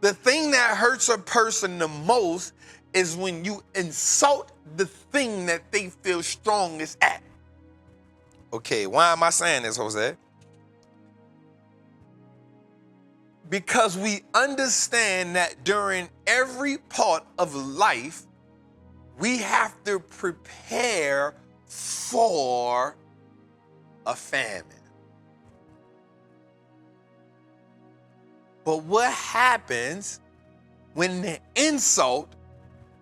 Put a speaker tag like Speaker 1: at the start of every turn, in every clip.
Speaker 1: The thing that hurts a person the most is when you insult the thing that they feel strongest at. Okay, why am I saying this, Jose? Because we understand that during every part of life, we have to prepare for a famine. But what happens when the insult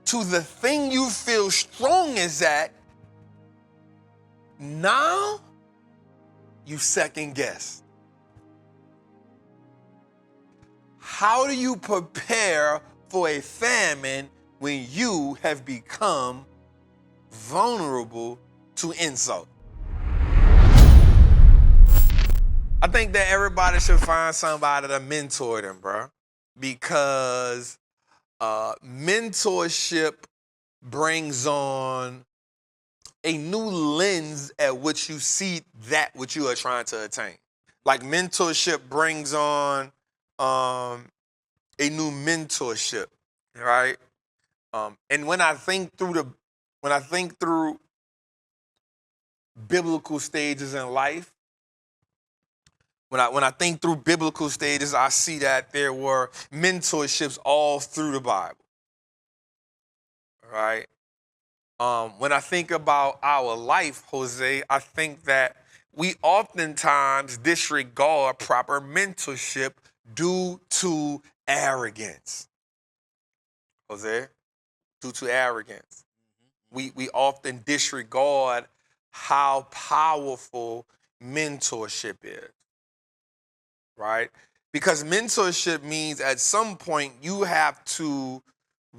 Speaker 1: to the thing you feel strong is at, now you second guess? How do you prepare for a famine when you have become vulnerable to insult? I think that everybody should find somebody to mentor them, bro, because mentorship brings on a new lens at which you see that which you are trying to attain. Like mentorship brings on a new mentorship, right? And when I think through biblical stages in life, when I think through biblical stages, I see that there were mentorships all through the Bible, right? When I think about our life, Jose, I think that we oftentimes disregard proper mentorship due to arrogance. Jose, due to arrogance. We often disregard how powerful mentorship is, right? Because mentorship means at some point you have to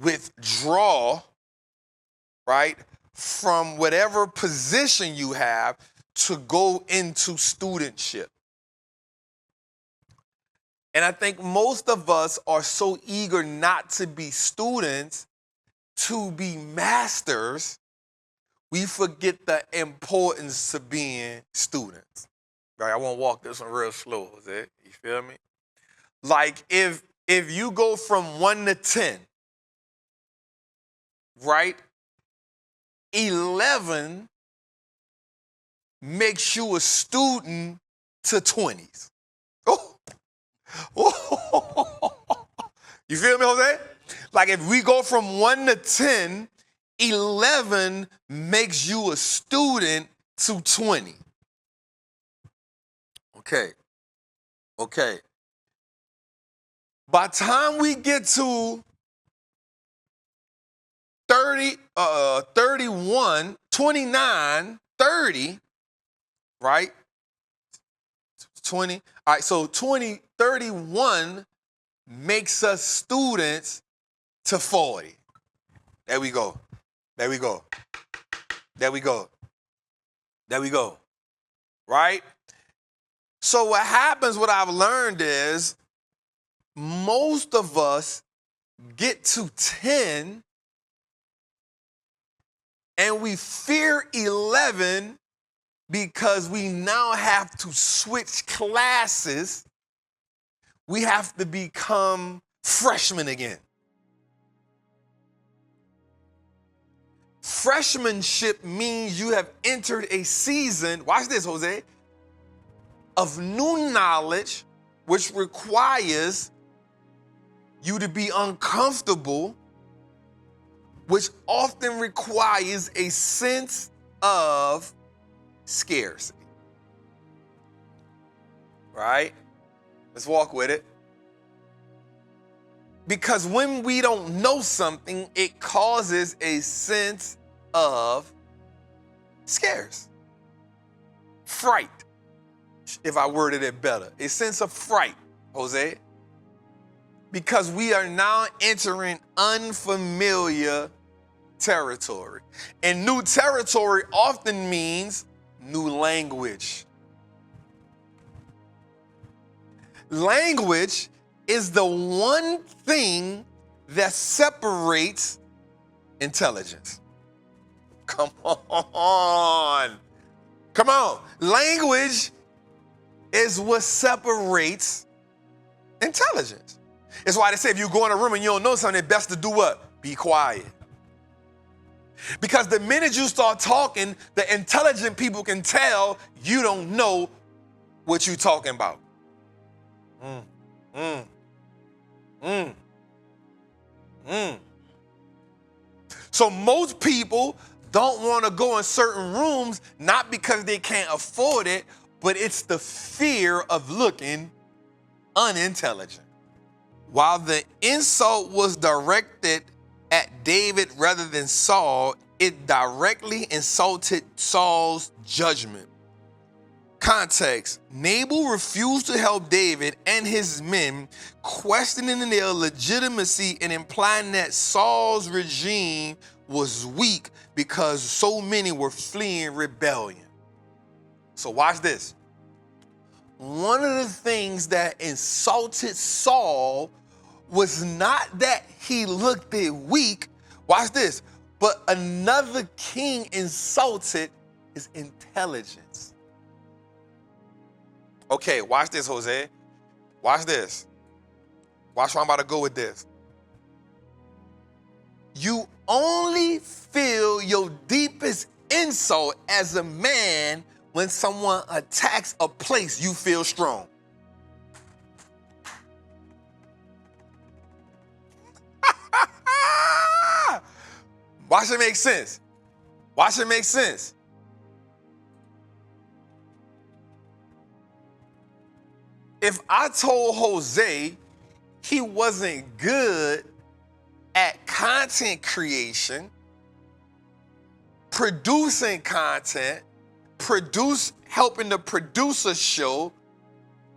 Speaker 1: withdraw, right, from whatever position you have to go into studentship. And I think most of us are so eager not to be students to be masters, we forget the importance of being students. Right? I want to walk this one real slow, Jose. You feel me? Like if you go from 1 to 10, right? 11 makes you a student to 20s. Oh. You feel me, Jose? Like if we go from 1 to 10, 11 makes you a student to 20. Okay. By the time we get to 30, 31, 29, 30, right? 20. All right, so 31 makes us students to 40. There we go. Right? So what happens, what I've learned is most of us get to 10 and we fear 11 because we now have to switch classes. We have to become freshmen again. Freshmanship means you have entered a season, watch this, Jose, of new knowledge, which requires you to be uncomfortable, which often requires a sense of scarcity. Right? Let's walk with it. Because when we don't know something, it causes a sense of scarce. Fright, if I worded it better. A sense of fright, Jose. Because we are now entering unfamiliar territory. And new territory often means new language. Language is the one thing that separates intelligence. Come on. Language is what separates intelligence. It's why they say if you go in a room and you don't know something, it's best to do what? Be quiet. Because the minute you start talking, the intelligent people can tell you don't know what you're talking about. So most people don't want to go in certain rooms, not because they can't afford it, but it's the fear of looking unintelligent. While the insult was directed at David rather than Saul, it directly insulted Saul's judgment. Context: Nabal refused to help David and his men, questioning their legitimacy and implying that Saul's regime was weak because so many were fleeing rebellion. So watch this. One of the things that insulted Saul was not that he looked weak, watch this, but another king insulted his intelligence. Okay, watch this, Jose. Watch this. Watch where I'm about to go with this. You only feel your deepest insult as a man when someone attacks a place you feel strong. Watch it make sense. Watch it make sense. If I told Jose he wasn't good at content creation, producing content, helping to produce a show,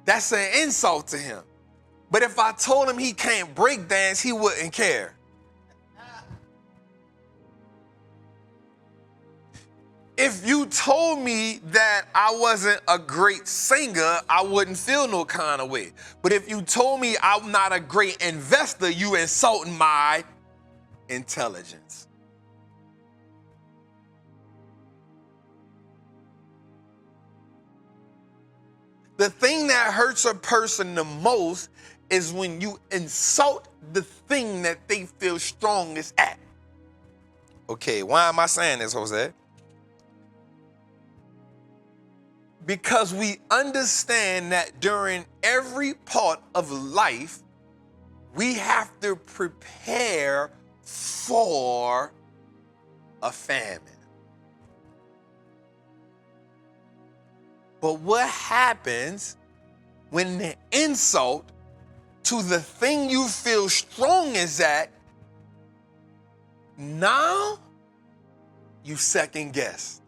Speaker 1: that's an insult to him. But if I told him he can't break dance, he wouldn't care. If you told me that I wasn't a great singer, I wouldn't feel no kind of way. But if you told me I'm not a great investor, you insulting my intelligence. The thing that hurts a person the most is when you insult the thing that they feel strongest at. Okay, why am I saying this, Jose? Because we understand that during every part of life, we have to prepare for a famine. But what happens when the insult to the thing you feel strong is at, now you second guess?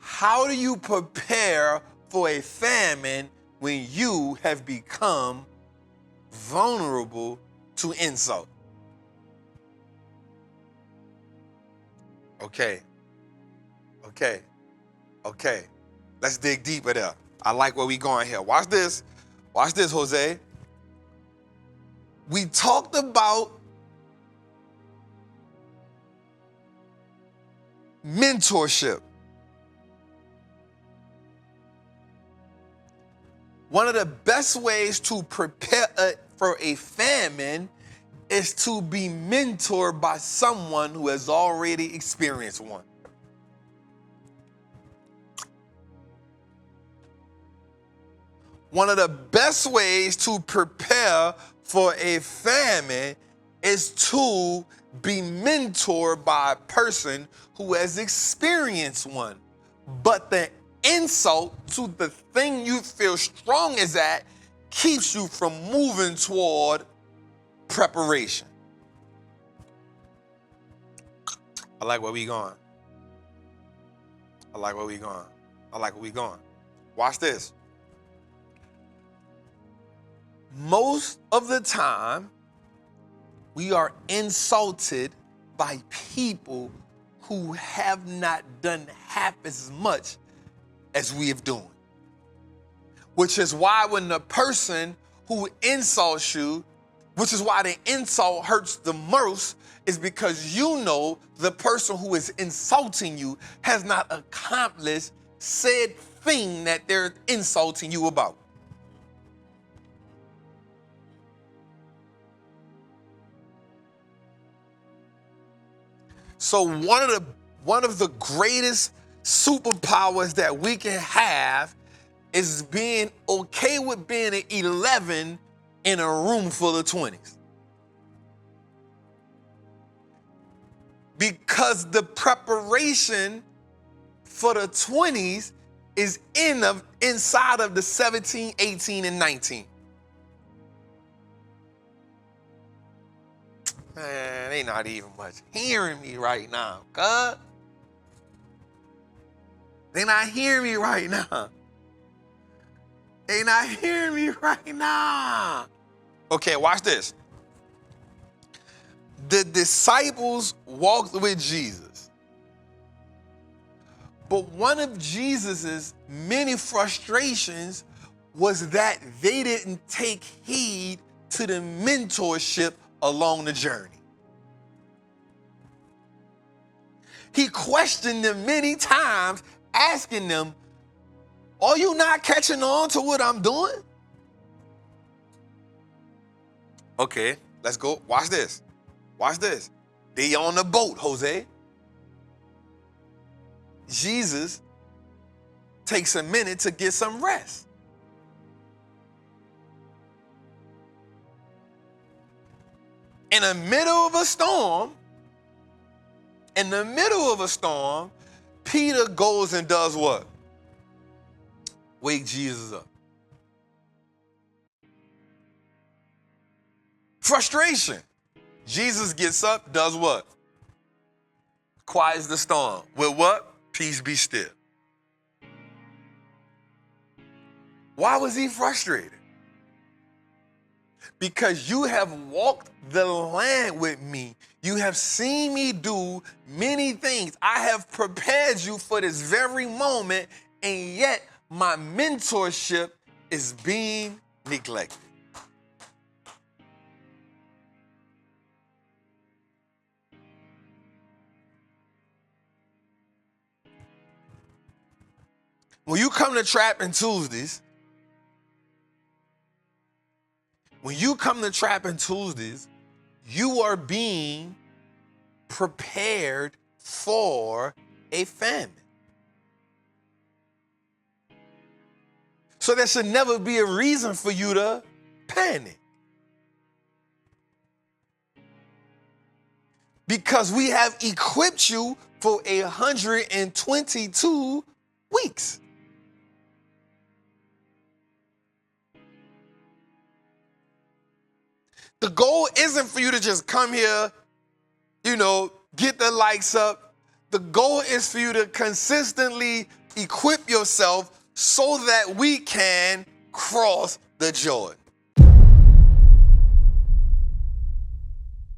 Speaker 1: How do you prepare for a famine when you have become vulnerable to insult? Okay. Let's dig deeper there. I like where we going here. Watch this. Watch this, Jose. We talked about mentorship. One of the best ways to prepare for a famine is to be mentored by someone who has already experienced one. One of the best ways to prepare for a famine is to be mentored by a person who has experienced one. But the insult to the thing you feel strong is at keeps you from moving toward preparation. I like where we going. Watch this. Most of the time, we are insulted by people who have not done half as much as we have done. Which is why when the person who insults you, which is why the insult hurts the most, is because you know the person who is insulting you has not accomplished said thing that they're insulting you about. So one of the greatest superpowers that we can have is being okay with being an 11 in a room full of 20s. Because the preparation for the 20s is inside of the 17, 18, and 19. Man, they not even much hearing me right now, cuz. They not hearing me right now. They not hearing me right now. Okay, watch this. The disciples walked with Jesus. But one of Jesus's many frustrations was that they didn't take heed to the mentorship along the journey. He questioned them many times, asking them, are you not catching on to what I'm doing? Okay, let's go. Watch this. Watch this. They on the boat, Jose. Jesus takes a minute to get some rest. In the middle of a storm, Peter goes and does what? Wake Jesus up. Frustration. Jesus gets up, does what? Quiets the storm. With what? Peace be still. Why was he frustrated? Because you have walked the land with me. You have seen me do many things. I have prepared you for this very moment, and yet my mentorship is being neglected. When you come to Trappin Tuesdays, you are being prepared for a famine. So there should never be a reason for you to panic. Because we have equipped you for 122 weeks. The goal isn't for you to just come here, get the likes up. The goal is for you to consistently equip yourself so that we can cross the Jordan.